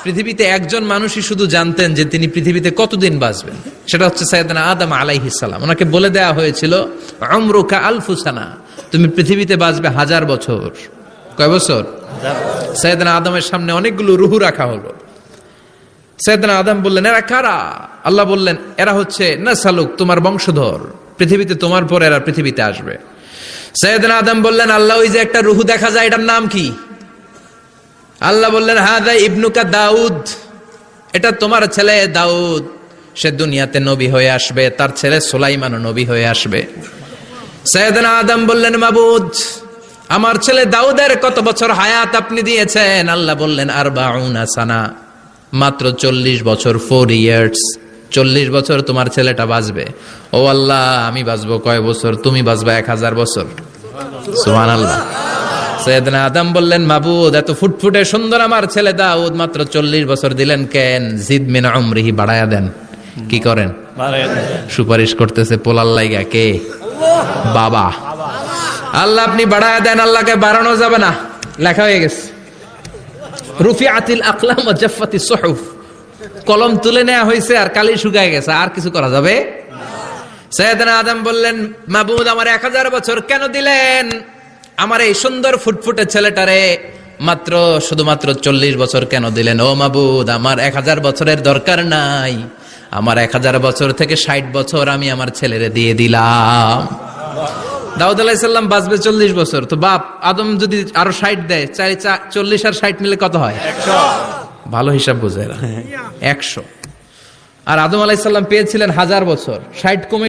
পৃথিবীতে একজন মানুষই শুধু জানতেন যে তিনি পৃথিবীতে কতদিন বাঁচবেন, সেটা হচ্ছে সাইয়েদনা আদম আলাইহিস সালাম। ওনাকে বলে দেওয়া হয়েছিল উমরুকা আলফু সানা, তুমি পৃথিবীতে বাঁচবে 1000 বছর। কয় বছর? সাইয়েদনা আদমের সামনে অনেকগুলো রুহু রাখা হলো। সাইয়েদনা আদম বললেন, এরা কারা? আল্লাহ বললেন, এরা হচ্ছে নাসালুক, তোমার বংশধর, পৃথিবীতে তোমার পর এরা পৃথিবীতে আসবে। সাইয়েদনা আদম বললেন, আল্লাহ ওই যে একটা রুহু দেখা যায়, এটার নাম কি? আল্লাহ বললেন, হাদা ইবনুকা দাউদ, এটা তোমার ছেলে দাউদ, সে দুনিয়াতে নবী হয়ে আসবে, তার ছেলে সুলাইমানও নবী হয়ে আসবে। সাইয়েদনা আদম বললেন, মাবুদ, আমার ছেলে দাউদের কত বছর হায়াত আপনি দিয়েছেন? আল্লাহ বললেন, 40 সানা, মাত্র 40 বছর, 4 ইয়ার্স, 40 বছর তোমার ছেলেটা বাঁচবে। ও আল্লাহ, আমি বাঁচবো কয় বছর? তুমি বাঁচবা 1000 বছর। সুবহানাল্লাহ। সাইয়েদনা আদম বললেন, মাবুদ, এত ফুটফুটে সুন্দর আমার ছেলে দাউদ, মাত্র 40 বছর দিলেন কেন? জিদ মিন উমরিহি, বাড়ায়া দেন। কি করেন? সুপারিশ করতেছে পোলার লাইগা। কে? বাবা। আল্লাহ আপনি বাড়ায়া দেন। আল্লাহকে বাড়ানো যাবে না, লেখা হয়ে গেছে। রুফিআতিল আকলাম ওয়া জাফফাতিস সুহুফ, কলম তুলে নেওয়া হয়েছে আর কালি শুকায় গেছে, আর কিছু করা যাবে? সাইয়েদনা আদম বললেন, মাবুদ, আমার 1000 বছর কেন দিলেন? আমার এই সুন্দর ফুটফুটে ছেলেটারে মাত্র শুধুমাত্র 40 বছর কেন দিলেন? ও মাবুদ, আমার 1000 বছরের দরকার নাই, আমার 1000 বছর থেকে 60 বছর আমি আমার ছেলেরে দিয়ে দিলাম। দাউদ আলাইহিস সালাম বাঁচবে 40 বছর, তো বাপ আদম যদি আরো 60 দেয়, 40 আর 60 মিলে কত হয়? 100। ভালো হিসাব বোঝে এরা, 100। আর আদম আলাইহিস সালাম পেয়েছিলেন 1000 বছর, 60 কমে